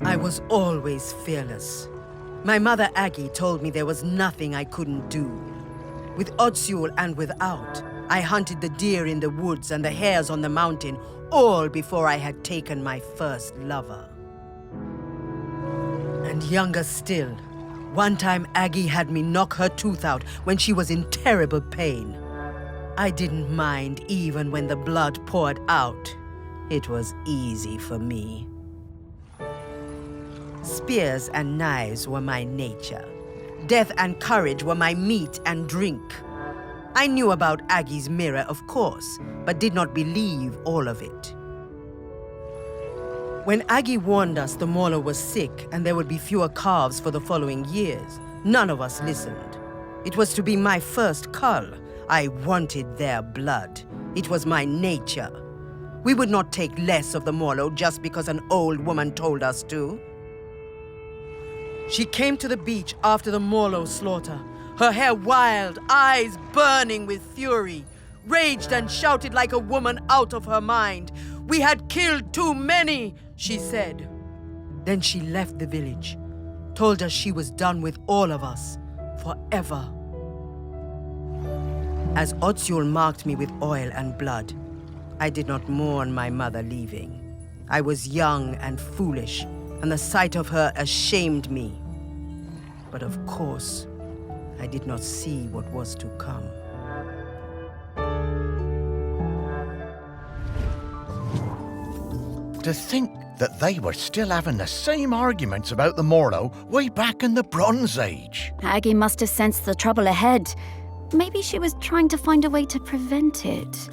I was always fearless. My mother Aggie told me there was nothing I couldn't do. With Oddsule and without, I hunted the deer in the woods and the hares on the mountain, all before I had taken my first lover. And younger still, one time Aggie had me knock her tooth out when she was in terrible pain. I didn't mind even when the blood poured out. It was easy for me. Spears and knives were my nature. Death and courage were my meat and drink. I knew about Aggie's mirror, of course, but did not believe all of it. When Aggie warned us the mauler was sick and there would be fewer calves for the following years, none of us listened. It was to be my first cull. I wanted their blood. It was my nature. We would not take less of the mauler just because an old woman told us to. She came to the beach after the Morlow slaughter, her hair wild, eyes burning with fury, raged and shouted like a woman out of her mind. "We had killed too many," she said. Then she left the village, told us she was done with all of us, forever. As Oddsule marked me with oil and blood, I did not mourn my mother leaving. I was young and foolish, and the sight of her ashamed me. But of course, I did not see what was to come. To think that they were still having the same arguments about the Morlow way back in the Bronze Age. Aggie must have sensed the trouble ahead. Maybe she was trying to find a way to prevent it.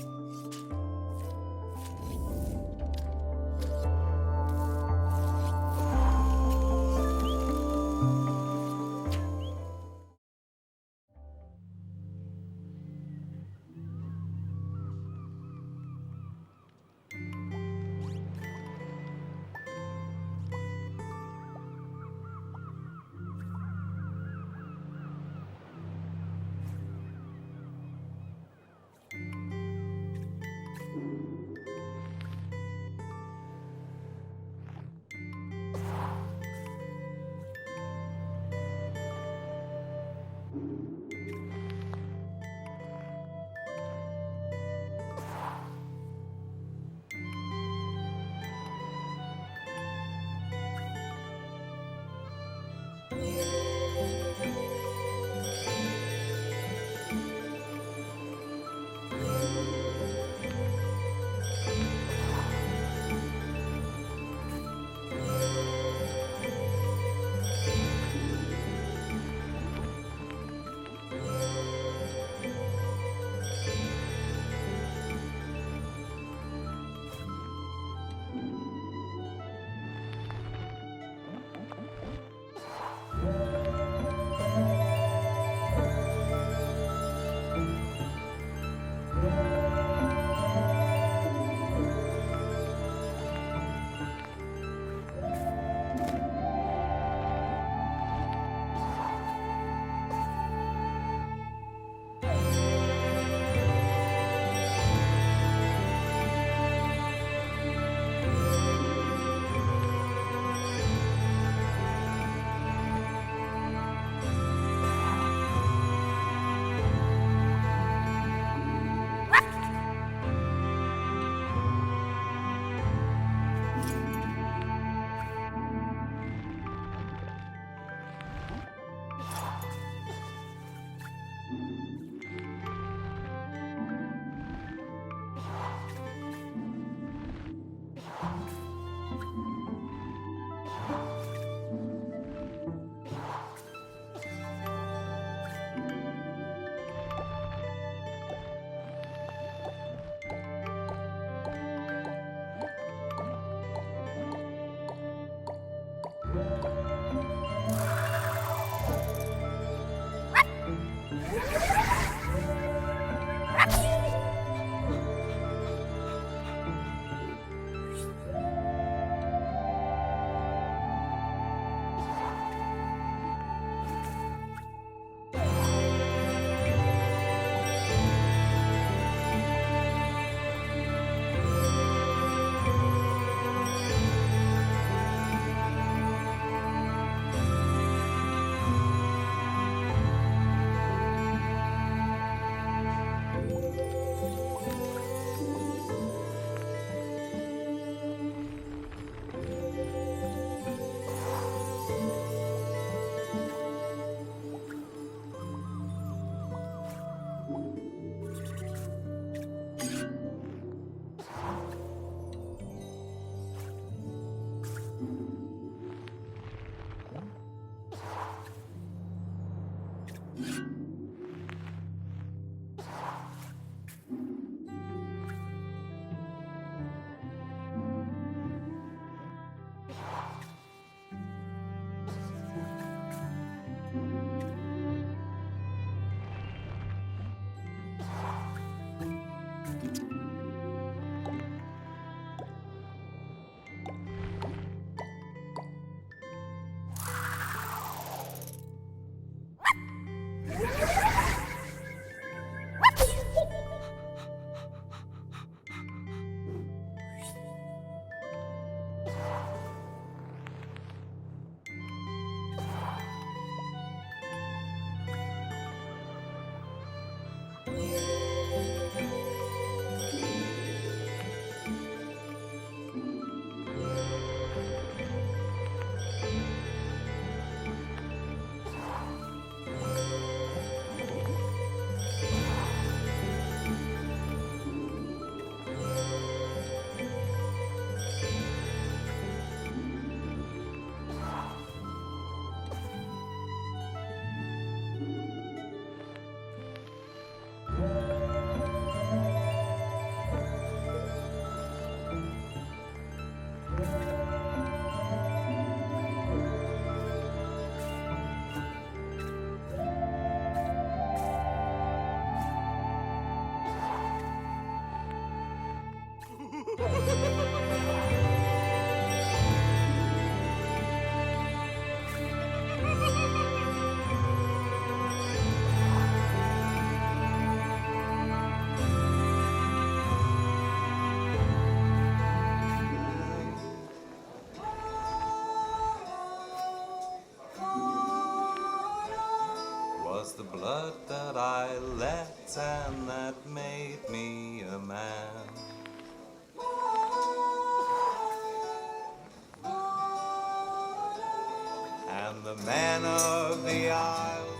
Was the blood that I let and that made me a man? And the man of the isle.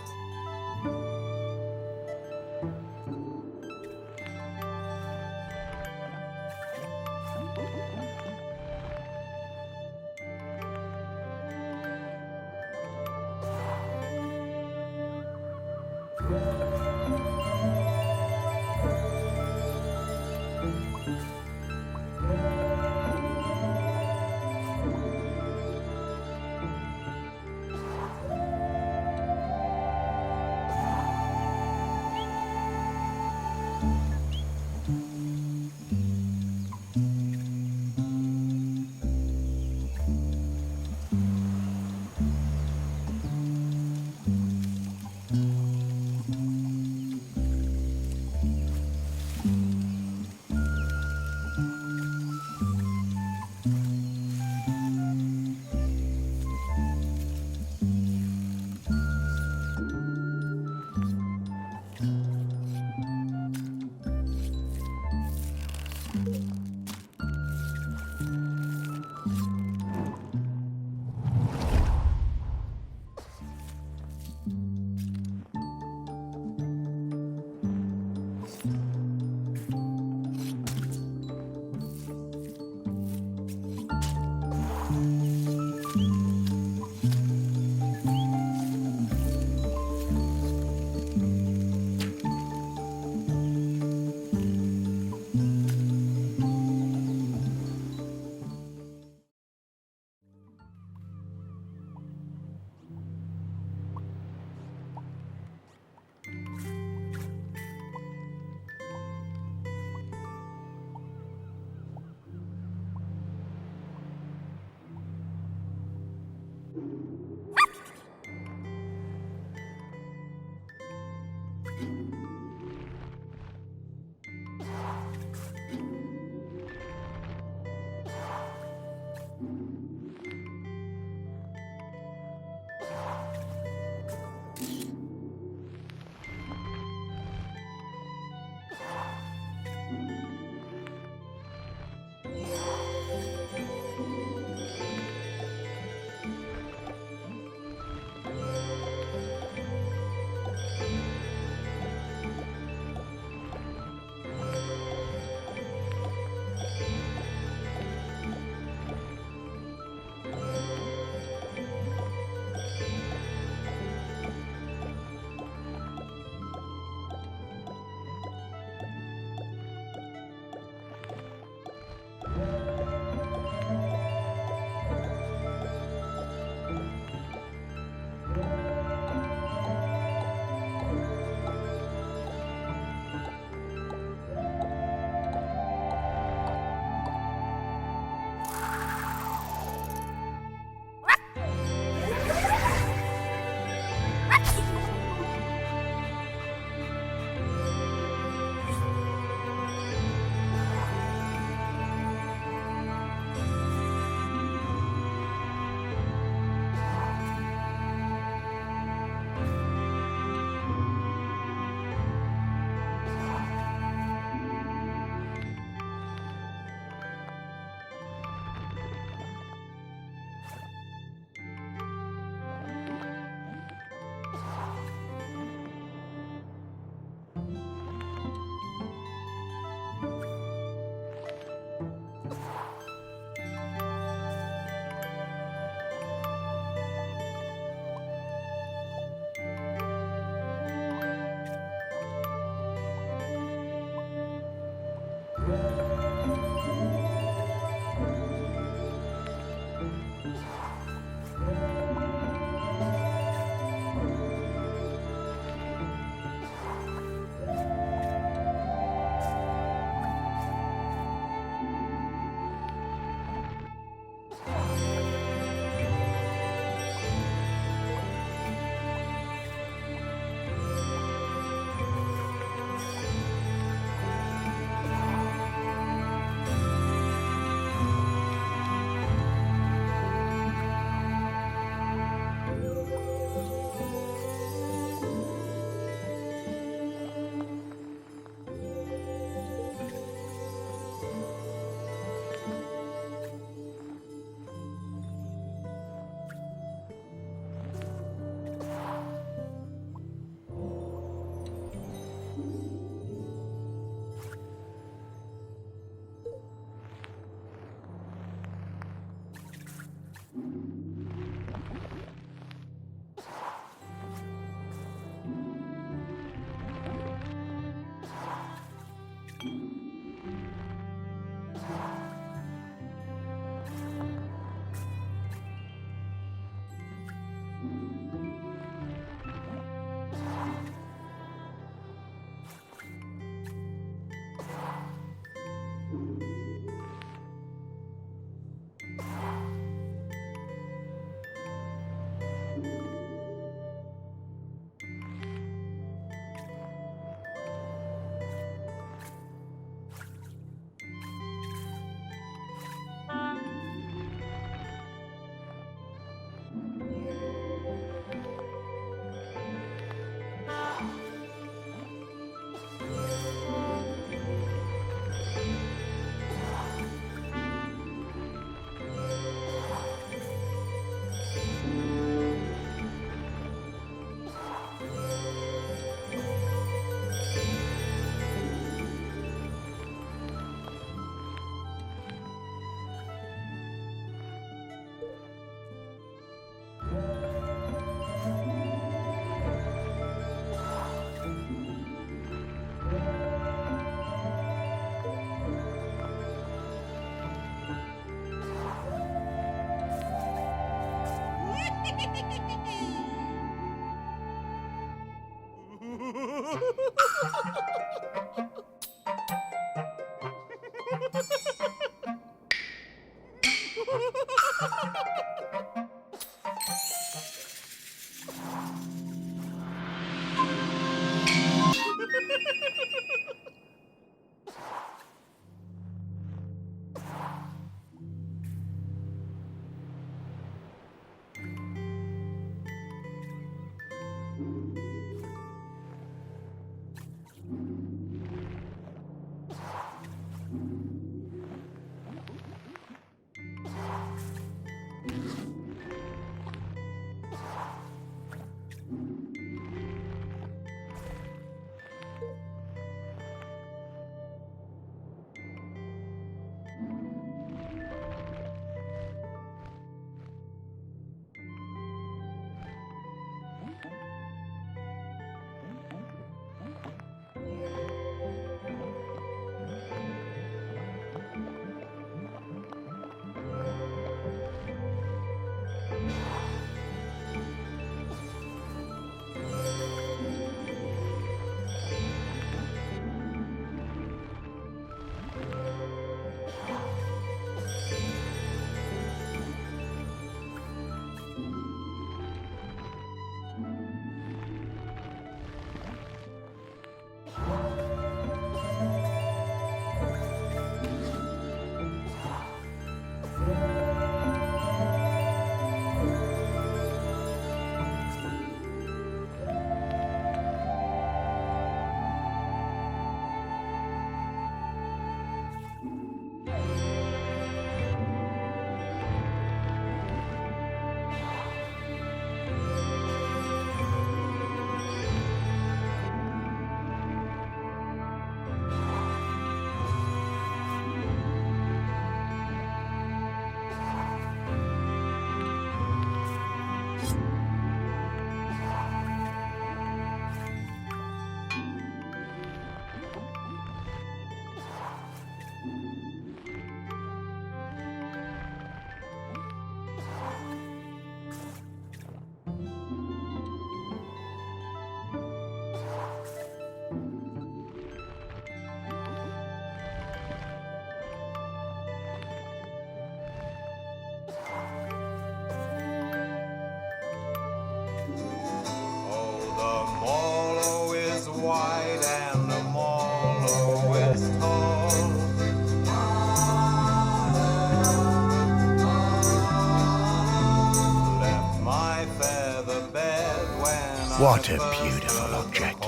What a beautiful object.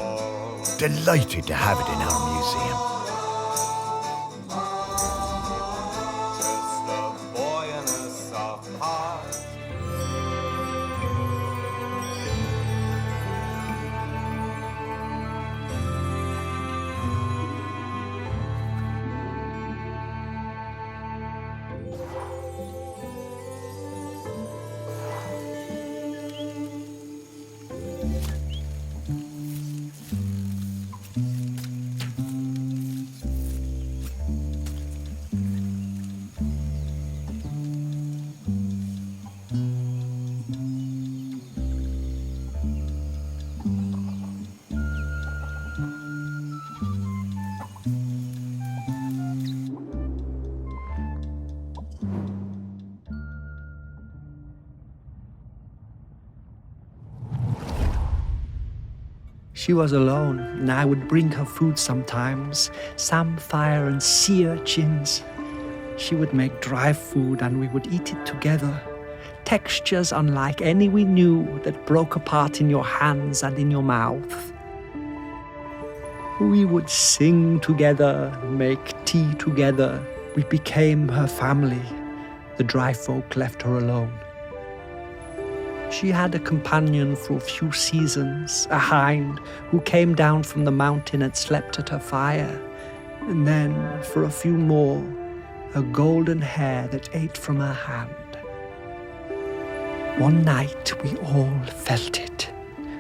Delighted to have it in our museum. Just a boy in a soft heart. She was alone, and I would bring her food sometimes, samphire and sea urchins. She would make dry food and we would eat it together. Textures unlike any we knew that broke apart in your hands and in your mouth. We would sing together, make tea together. We became her family. The dry folk left her alone. She had a companion for a few seasons, a hind who came down from the mountain and slept at her fire. And then, for a few more, a golden hare that ate from her hand. One night we all felt it,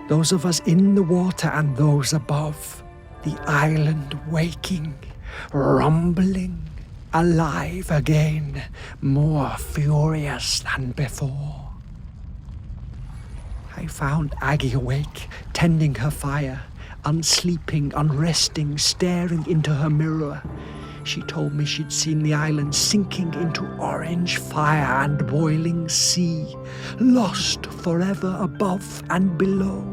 those of us in the water and those above, the island waking, rumbling, alive again, more furious than before. I found Aggie awake, tending her fire, unsleeping, unresting, staring into her mirror. She told me she'd seen the island sinking into orange fire and boiling sea, lost forever above and below.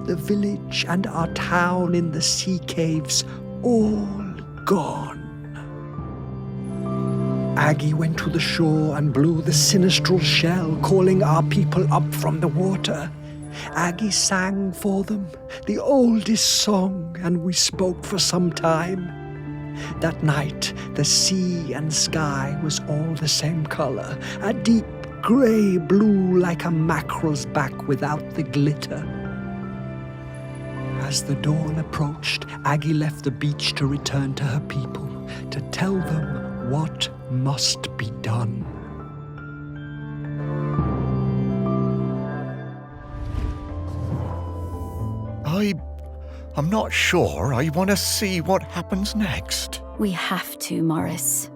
The village and our town in the sea caves, all gone. Aggie went to the shore and blew the sinistral shell, calling our people up from the water. Aggie sang for them, the oldest song, and we spoke for some time. That night, the sea and sky was all the same color, a deep grey blue like a mackerel's back without the glitter. As the dawn approached, Aggie left the beach to return to her people, to tell them what must be done. I'm not sure I want to see what happens next. We have to, Morris.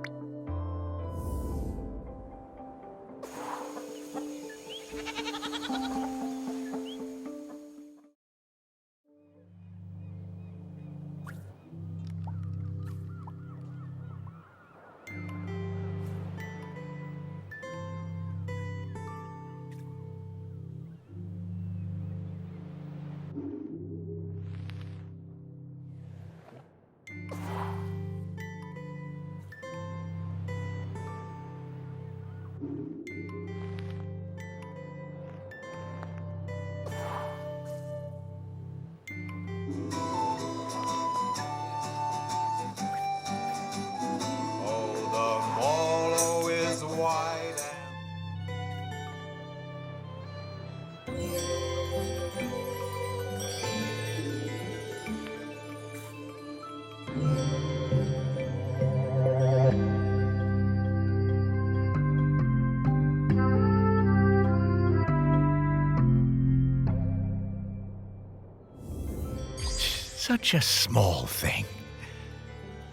Such a small thing.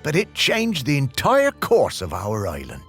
But it changed the entire course of our island.